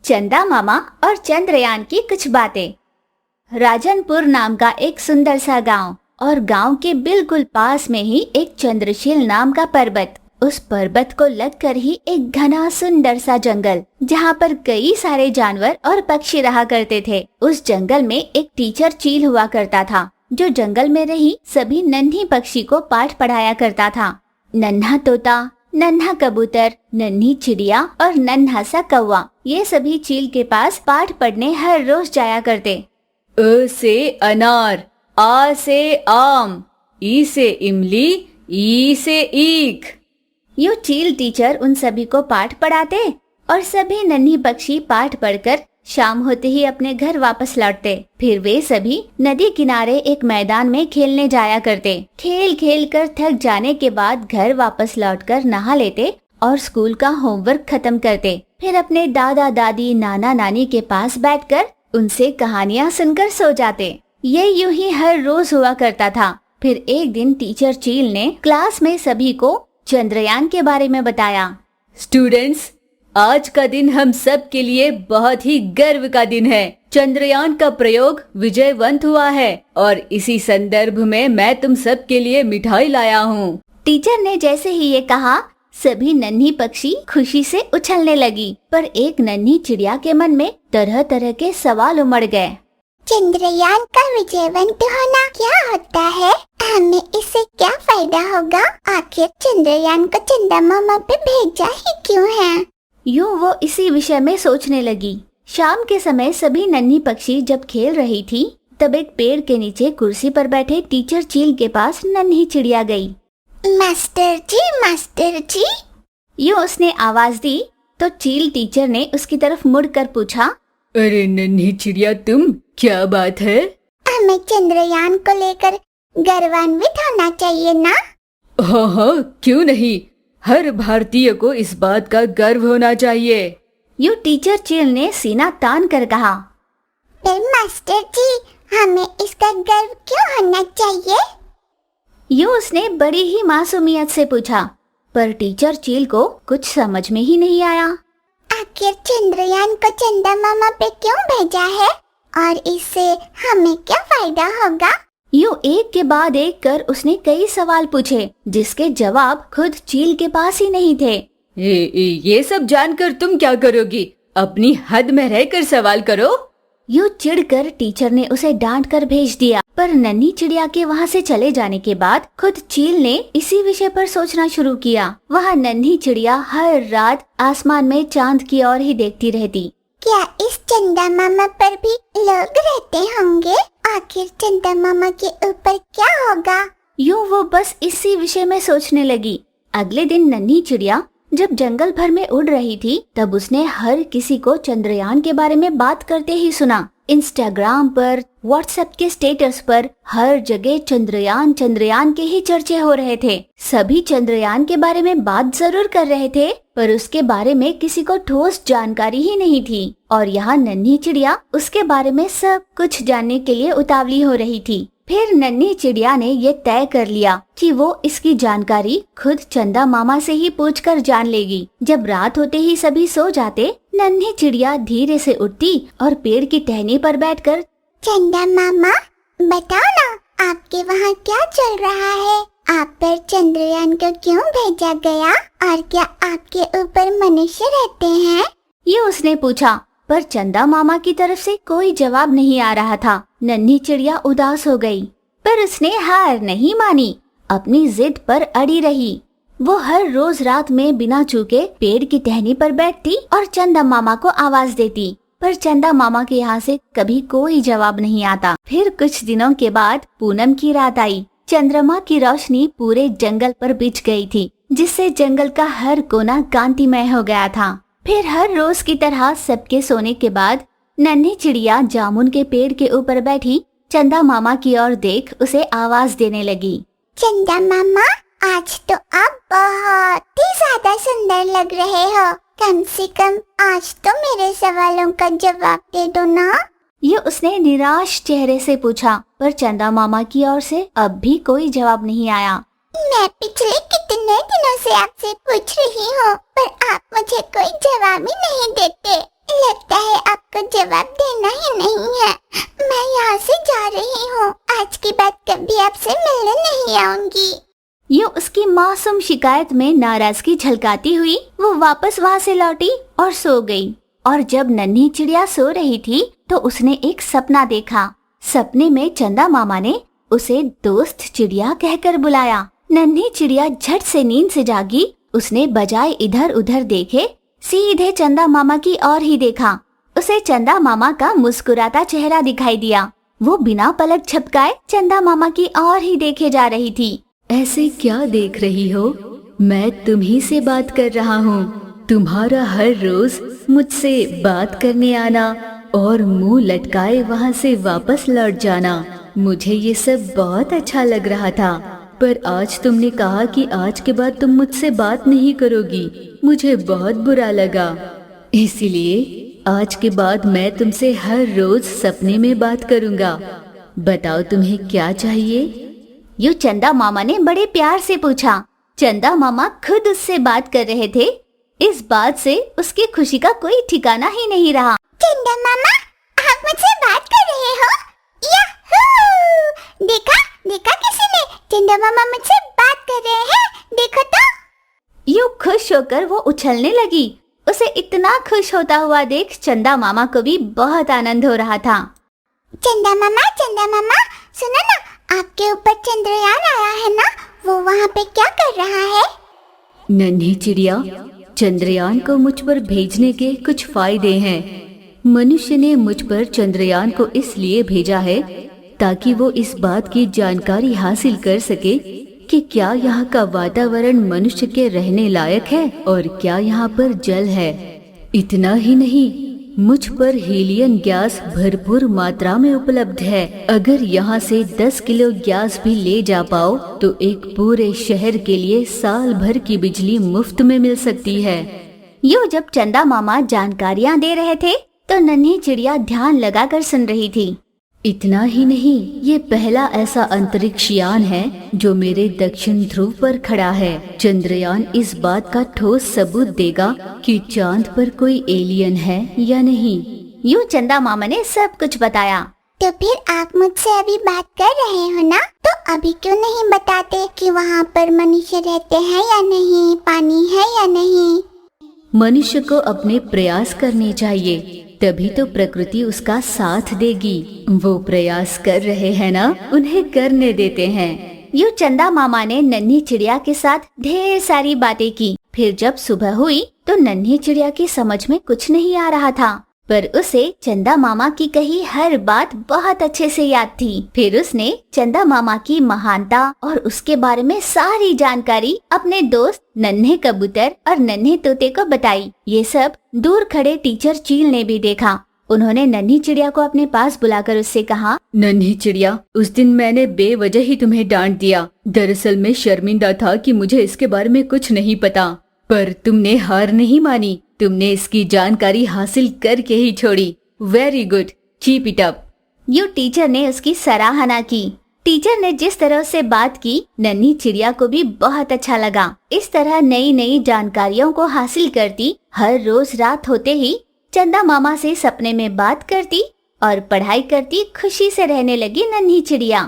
चंदा मामा और चंद्रयान की कुछ बातें। राजनपुर नाम का एक सुंदर सा गांव और गांव के बिल्कुल पास में ही एक चंद्रशील नाम का पर्वत। उस पर्वत को लगकर ही एक घना सुंदर सा जंगल, जहां पर कई सारे जानवर और पक्षी रहा करते थे। उस जंगल में एक टीचर चील हुआ करता था, जो जंगल में रही सभी नन्ही पक्षी को पाठ पढ़ाया करता था। नन्हा तोता, नन्हा कबूतर, नन्ही चिड़िया और नन्हा सा कौवा, ये सभी चील के पास पाठ पढ़ने हर रोज जाया करते। अ से अनार, आ से आम, ई से इमली, ई से ईख। यूं चील टीचर उन सभी को पाठ पढ़ाते और सभी नन्ही पक्षी पाठ पढ़कर शाम होते ही अपने घर वापस लौटते। फिर वे सभी नदी किनारे एक मैदान में खेलने जाया करते। खेल खेल कर थक जाने के बाद घर वापस लौटकर नहा लेते और स्कूल का होमवर्क खत्म करते। फिर अपने दादा दादी, नाना नानी के पास बैठकर उनसे कहानियाँ सुनकर सो जाते। ये यूं ही हर रोज हुआ करता था। फिर एक दिन टीचर चील ने क्लास में सभी को चंद्रयान के बारे में बताया। स्टूडेंट्स, आज का दिन हम सब के लिए बहुत ही गर्व का दिन है। चंद्रयान का प्रयोग विजयवंत हुआ है और इसी संदर्भ में मैं तुम सब के लिए मिठाई लाया हूँ। टीचर ने जैसे ही ये कहा, सभी नन्ही पक्षी खुशी से उछलने लगी, पर एक नन्ही चिड़िया के मन में तरह तरह के सवाल उमड़ गए। चंद्रयान का विजयवंत होना क्या होता है? हमें इससे क्या फायदा होगा? आखिर चंद्रयान को चंदा मामा पे भेजा ही क्यों है? यूं वो इसी विषय में सोचने लगी। शाम के समय सभी नन्ही पक्षी जब खेल रही थी, तब एक पेड़ के नीचे कुर्सी पर बैठे टीचर चील के पास नन्ही चिड़िया गई। मास्टर जी। यूं उसने आवाज दी तो चील टीचर ने उसकी तरफ मुड़कर पूछा, अरे नन्ही चिड़िया, तुम, क्या बात है? हमें चंद्रयान को लेकर गर्वान्वित होना चाहिए ना? हाँ हाँ, क्यों नहीं। हर भारतीय को इस बात का गर्व होना चाहिए। यूं टीचर चील ने सीना तान कर कहा। फिर मास्टर जी, हमें इसका गर्व क्यों होना चाहिए? यूं उसने बड़ी ही मासूमियत से पूछा, पर टीचर चील को कुछ समझ में ही नहीं आया। आखिर चंद्रयान को चंदा मामा पे क्यों भेजा है और इससे हमें क्या फायदा होगा? यूं एक के बाद एक कर उसने कई सवाल पूछे, जिसके जवाब खुद चील के पास ही नहीं थे। ये सब जानकर तुम क्या करोगी? अपनी हद में रहकर सवाल करो। यूं चिढ़कर टीचर ने उसे डांट कर भेज दिया। पर नन्ही चिड़िया के वहाँ से चले जाने के बाद खुद चील ने इसी विषय पर सोचना शुरू किया। वह नन्ही चिड़िया हर रात आसमान में चांद की ओर ही देखती रहती। क्या इस चंदा मामा पर भी लोग रहते होंगे? आखिर चंदा मामा के ऊपर क्या होगा? यूं वो बस इसी विषय में सोचने लगी। अगले दिन नन्ही चिड़िया जब जंगल भर में उड़ रही थी, तब उसने हर किसी को चंद्रयान के बारे में बात करते ही सुना। इंस्टाग्राम पर, व्हाट्सएप के स्टेटस पर हर जगह चंद्रयान चंद्रयान के ही चर्चे हो रहे थे। सभी चंद्रयान के बारे में बात जरूर कर रहे थे, पर उसके बारे में किसी को ठोस जानकारी ही नहीं थी। और यहाँ नन्ही चिड़िया उसके बारे में सब कुछ जानने के लिए उतावली हो रही थी। फिर नन्ही चिड़िया ने ये तय कर लिया कि वो इसकी जानकारी खुद चंदा मामा से ही पूछकर जान लेगी। जब रात होते ही सभी सो जाते, नन्ही चिड़िया धीरे से उठती और पेड़ की टहनी पर बैठकर, चंदा मामा, बताओ ना, आपके वहाँ क्या चल रहा है? आप पर चंद्रयान को क्यों भेजा गया और क्या आपके ऊपर मनुष्य रहते हैं? ये उसने पूछा, पर चंदा मामा की तरफ से कोई जवाब नहीं आ रहा था। नन्ही चिड़िया उदास हो गई, पर उसने हार नहीं मानी। अपनी जिद पर अड़ी रही। वो हर रोज रात में बिना चूके पेड़ की टहनी पर बैठती और चंदा मामा को आवाज देती, पर चंदा मामा के यहाँ से कभी कोई जवाब नहीं आता। फिर कुछ दिनों के बाद पूनम की रात आई। चंद्रमा की रोशनी पूरे जंगल पर बिछ गई थी, जिससे जंगल का हर कोना कांतिमय हो गया था। फिर हर रोज की तरह सबके सोने के बाद नन्ही चिड़िया जामुन के पेड़ के ऊपर बैठी चंदा मामा की ओर देख उसे आवाज देने लगी। चंदा मामा, आज तो आप बहुत ही ज्यादा सुंदर लग रहे हो। कम से कम आज तो मेरे सवालों का जवाब दे दो ना। ये उसने निराश चेहरे से पूछा, पर चंदा मामा की ओर से अब भी कोई जवाब नहीं आया। मैं पिछले कितने दिनों से आपसे पूछ रही हूँ, पर आप मुझे कोई जवाब ही नहीं देते। लगता है आपको जवाब देना ही नहीं है। मैं यहाँ से जा रही हूँ। आज के बाद कभी आपसे मिलने नहीं आऊंगी। यूं उसकी मासूम शिकायत में नाराजगी झलकाती हुई वो वापस वहाँ से लौटी और सो गई। और जब नन्ही चिड़िया सो रही थी तो उसने एक सपना देखा। सपने में चंदा मामा ने उसे दोस्त चिड़िया कहकर बुलाया। नन्ही चिड़िया झट से नींद से जागी। उसने बजाय इधर उधर देखे सीधे चंदा मामा की ओर ही देखा। उसे चंदा मामा का मुस्कुराता चेहरा दिखाई दिया। वो बिना पलक झपकाए चंदा मामा की ओर ही देखे जा रही थी। ऐसे क्या देख रही हो? मैं तुम्ही से बात कर रहा हूँ। तुम्हारा हर रोज मुझसे बात करने आना और मुंह लटकाए वहाँ से वापस लौट जाना, मुझे ये सब बहुत अच्छा लग रहा था। पर आज तुमने कहा कि आज के बाद तुम मुझसे बात नहीं करोगी। मुझे बहुत बुरा लगा। इसीलिए आज के बाद मैं तुमसे हर रोज सपने में बात करूँगा। बताओ तुम्हें क्या चाहिए? यूं चंदा मामा ने बड़े प्यार से पूछा। चंदा मामा खुद उससे बात कर रहे थे। इस बात से उसकी खुशी का कोई ठिकाना ही नहीं रहा। चंदा मामा, आप मुझसे बात कर रहे हो? याहू! देखा देखा किसी ने? चंदा मामा मुझसे बात कर रहे हैं, देखो तो। यूं खुश होकर वो उछलने लगी। उसे इतना खुश होता हुआ देख चंदा मामा को भी बहुत आनंद हो रहा था। चंदा मामा, सुनो ना, आपके ऊपर चंद्रयान आया है ना, वो वहाँ पे क्या कर रहा है? नन्ही चिड़िया, चंद्रयान को मुझ पर भेजने के कुछ फायदे हैं। मनुष्य ने मुझ पर चंद्रयान को इसलिए भेजा है ताकि वो इस बात की जानकारी हासिल कर सके कि क्या यहाँ का वातावरण मनुष्य के रहने लायक है और क्या यहाँ पर जल है। इतना ही नहीं, मुझ पर हीलियम गैस भरपूर मात्रा में उपलब्ध है। अगर यहाँ से 10 किलो गैस भी ले जा पाओ तो एक पूरे शहर के लिए साल भर की बिजली मुफ्त में मिल सकती है। यूं जब चंदा मामा जानकारियाँ दे रहे थे तो नन्ही चिड़िया ध्यान लगाकर सुन रही थी। इतना ही नहीं, ये पहला ऐसा अंतरिक्ष यान है जो मेरे दक्षिण ध्रुव पर खड़ा है। चंद्रयान इस बात का ठोस सबूत देगा कि चांद पर कोई एलियन है या नहीं। यूं चंदा मामा ने सब कुछ बताया। तो फिर आप मुझसे अभी बात कर रहे हो ना, तो अभी क्यों नहीं बताते कि वहाँ पर मनुष्य रहते हैं या नहीं, पानी है या नहीं? मनुष्य को अपने प्रयास करने चाहिए, तभी तो प्रकृति उसका साथ देगी। वो प्रयास कर रहे हैं ना, उन्हें करने देते हैं। यूं चंदा मामा ने नन्ही चिड़िया के साथ ढेर सारी बातें की। फिर जब सुबह हुई तो नन्ही चिड़िया की समझ में कुछ नहीं आ रहा था, पर उसे चंदा मामा की कही हर बात बहुत अच्छे से याद थी। फिर उसने चंदा मामा की महानता और उसके बारे में सारी जानकारी अपने दोस्त नन्हे कबूतर और नन्हे तोते को बताई। ये सब दूर खड़े टीचर चील ने भी देखा। उन्होंने नन्ही चिड़िया को अपने पास बुलाकर उससे कहा, नन्ही चिड़िया, उस दिन मैंने बेवजह ही तुम्हें डांट दिया। दरअसल मैं शर्मिंदा था कि मुझे इसके बारे में कुछ नहीं पता, पर तुमने हार नहीं मानी। तुमने इसकी जानकारी हासिल करके ही छोड़ी। Very good, keep it up. यूं टीचर ने उसकी सराहना की। टीचर ने जिस तरह से बात की, नन्ही चिड़िया को भी बहुत अच्छा लगा। इस तरह नई नई जानकारियों को हासिल करती, हर रोज रात होते ही चंदा मामा से सपने में बात करती और पढ़ाई करती खुशी से रहने लगी नन्ही चिड़िया।